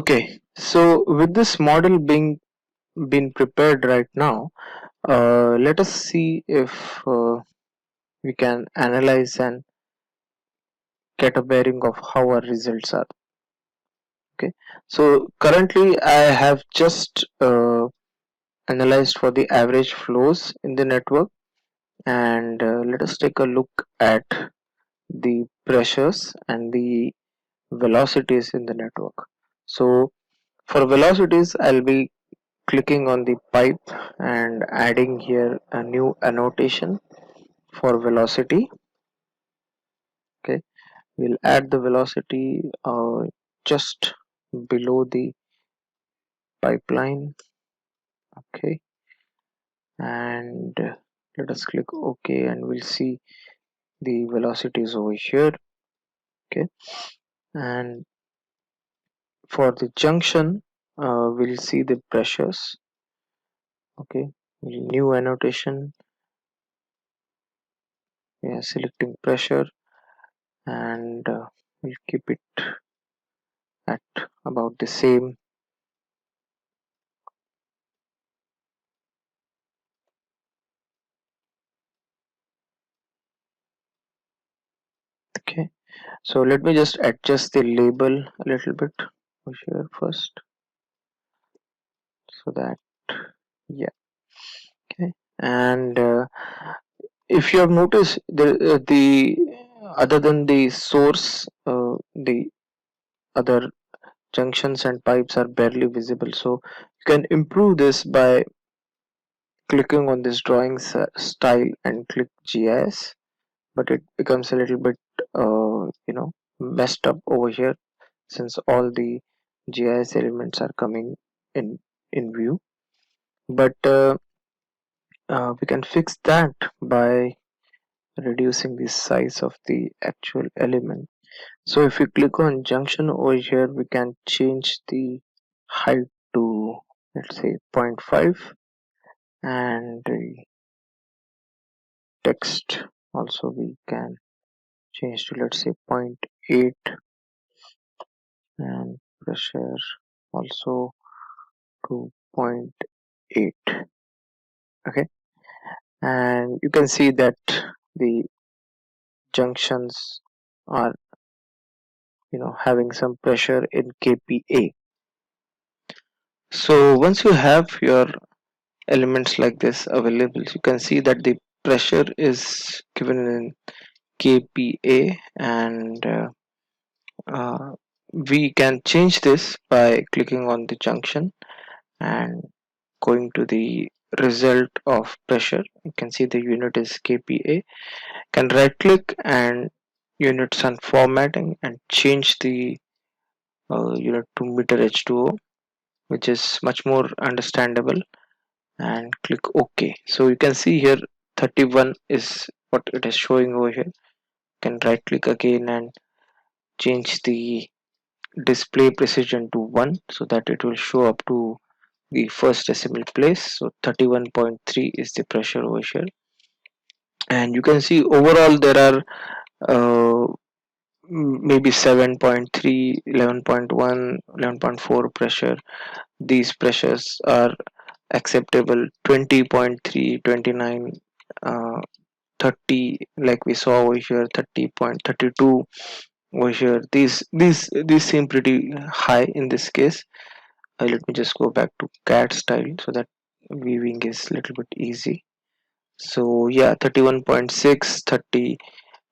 Okay, so with this model being prepared right now, let us see if we can analyze and get a bearing of how our results are. Okay, so currently I have just analyzed for the average flows in the network, and let us take a look at the pressures and the velocities in the network. So for velocities, I'll be clicking on the pipe and adding here a new annotation for velocity. Okay, we'll add the velocity just below the pipeline. Okay, and let us click OK, and we'll see the velocities over here. Okay, and for the junction, we'll see the pressures. Okay, new annotation. We are selecting pressure, and we'll keep it at about the same. Okay, so let me just adjust the label a little bit over here first, so that, yeah. Okay, and if you have noticed, the other than the source, the other junctions and pipes are barely visible. So you can improve this by clicking on this drawing style and click GIS, but it becomes a little bit messed up over here, since all the GIS elements are coming in view. But we can fix that by reducing the size of the actual element. So if you click on junction over here, we can change the height to, let's say, 0.5, and the text also we can change to, let's say, 0.8, and pressure also to 0.8. Okay, and you can see that the junctions are having some pressure in kPa. So once you have your elements like this available, you can see that the pressure is given in kPa, and uh, we can change this by clicking on the junction and going to the result of pressure. You can see the unit is kPa. Can right click and units and formatting and change the unit to meter H2O, which is much more understandable, and click OK. So you can see here 31 is what it is showing over here. You can right click again and change the display precision to 1, so that it will show up to the first decimal place. So 31.3 is the pressure over here, and you can see overall there are uh, maybe 7.3, 11.1, 11.4 pressure. These pressures are acceptable. 20.3, 29, 30, like we saw over here, 30.32 over here. These seem pretty high in this case. Let me just go back to cat style, so that viewing is a little bit easy. So yeah, 31.6, 30,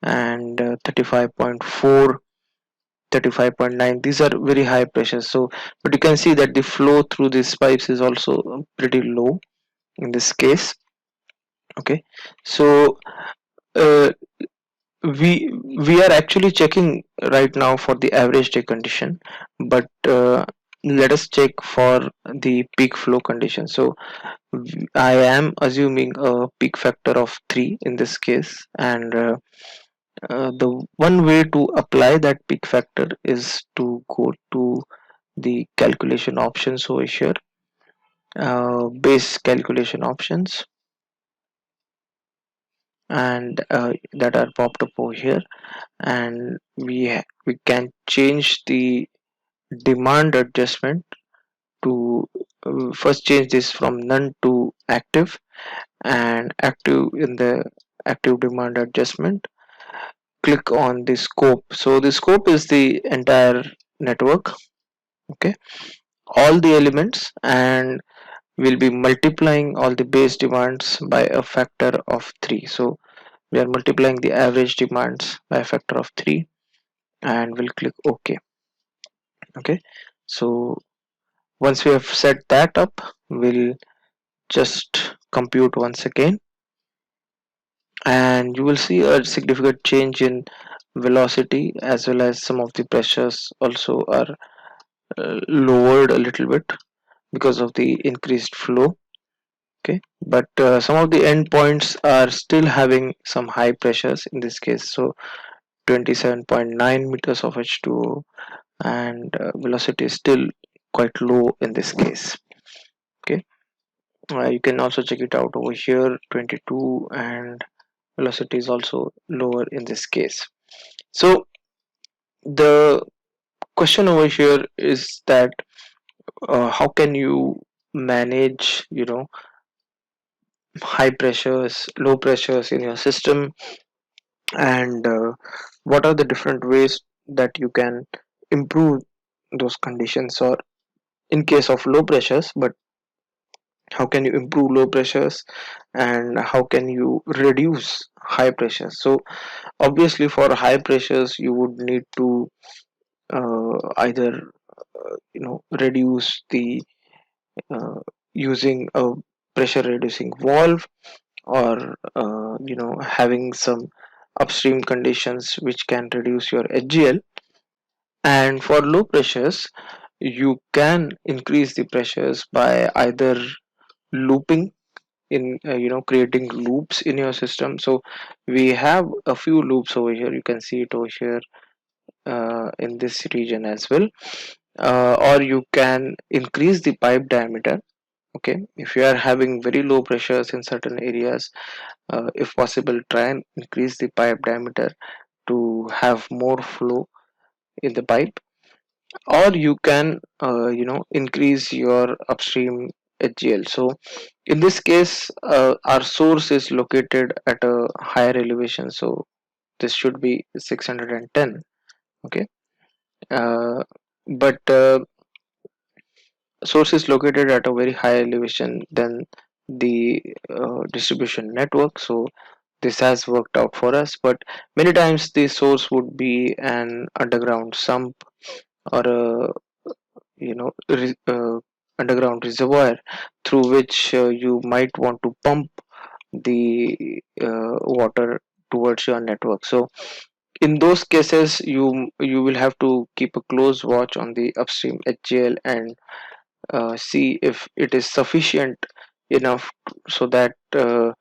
and 35.4, 35.9, these are very high pressures. So but you can see that the flow through these pipes is also pretty low in this case. Okay, so uh, we we are actually checking right now for the average day condition, but let us check for the peak flow condition. So I am assuming a peak factor of 3 in this case, and the one way to apply that peak factor is to go to the calculation options over here, base calculation options, and that are popped up over here, and we can change the demand adjustment to first change this from none to active, and active. In the active demand adjustment, click on the scope. So the scope is the entire network, okay, all the elements, and we'll be multiplying all the base demands by a factor of 3. So we are multiplying the average demands by a factor of 3, and we'll click OK. Okay, so once we have set that up, we'll just compute once again, and you will see a significant change in velocity, as well as some of the pressures also are lowered a little bit because of the increased flow. Okay, but some of the endpoints are still having some high pressures in this case. So 27.9 meters of H2O, and velocity is still quite low in this case. Okay, you can also check it out over here, 22, and velocity is also lower in this case. So the question over here is that how can you manage, high pressures, low pressures in your system, and what are the different ways that you can improve those conditions, or in case of low pressures, but how can you improve low pressures, and how can you reduce high pressures? So obviously for high pressures you would need to either reduce the uh, using a pressure reducing valve, or having some upstream conditions which can reduce your HGL. And for low pressures, you can increase the pressures by either looping in, creating loops in your system. So we have a few loops over here, you can see it over here in this region as well. Or you can increase the pipe diameter. Okay, if you are having very low pressures in certain areas, if possible, try and increase the pipe diameter to have more flow in the pipe. Or you can increase your upstream HGL. So in this case, our source is located at a higher elevation, so this should be 610. Okay, uh, but source is located at a very high elevation than the distribution network, so this has worked out for us. But many times the source would be an underground sump, or a underground reservoir through which you might want to pump the water towards your network. So in those cases, you will have to keep a close watch on the upstream HGL, and see if it is sufficient enough so that the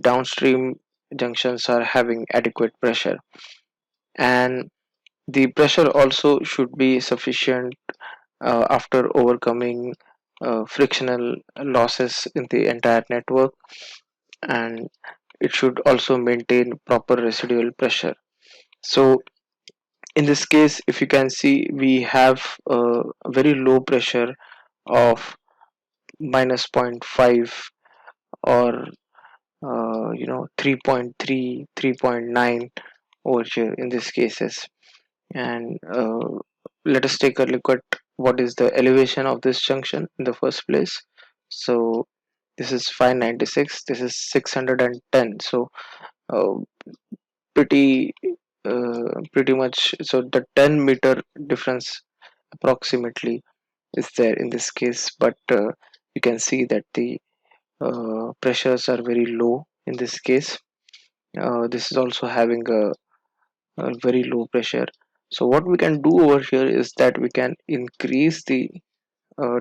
downstream junctions are having adequate pressure. And the pressure also should be sufficient after overcoming frictional losses in the entire network, and it should also maintain proper residual pressure. So in this case, if you can see, we have a very low pressure of minus zero point 0.5, or 3.3, 3.9 over here in these cases. And let us take a look at what is the elevation of this junction in the first place. So this is 596, this is 610. So uh, pretty pretty much, so the 10-meter difference approximately is there in this case. But you can see that the pressures are very low in this case. This is also having a very low pressure. So what we can do over here is that we can increase the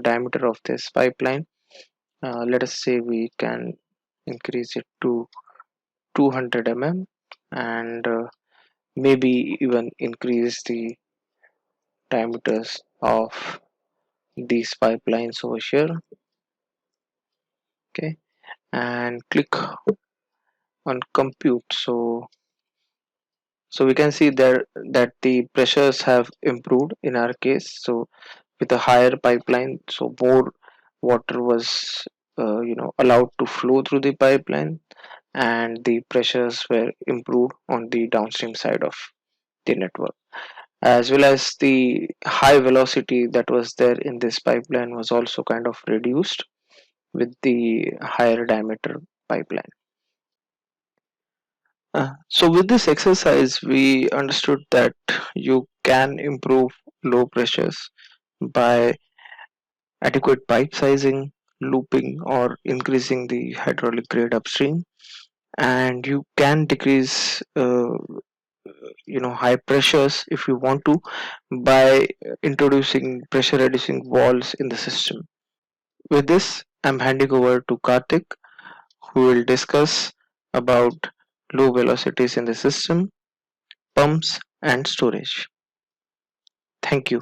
diameter of this pipeline. Let us say we can increase it to 200 mm, and maybe even increase the diameters of these pipelines over here. Okay, and click on compute. So So we can see there that the pressures have improved in our case. So with a higher pipeline, so more water was allowed to flow through the pipeline, and the pressures were improved on the downstream side of the network, as well as the high velocity that was there in this pipeline was also kind of reduced with the higher diameter pipeline. So with this exercise, we understood that you can improve low pressures by adequate pipe sizing, looping, or increasing the hydraulic grade upstream, and you can decrease high pressures if you want to by introducing pressure reducing valves in the system. With this, I'm handing over to Karthik, who will discuss about low velocities in the system, pumps, and storage. Thank you.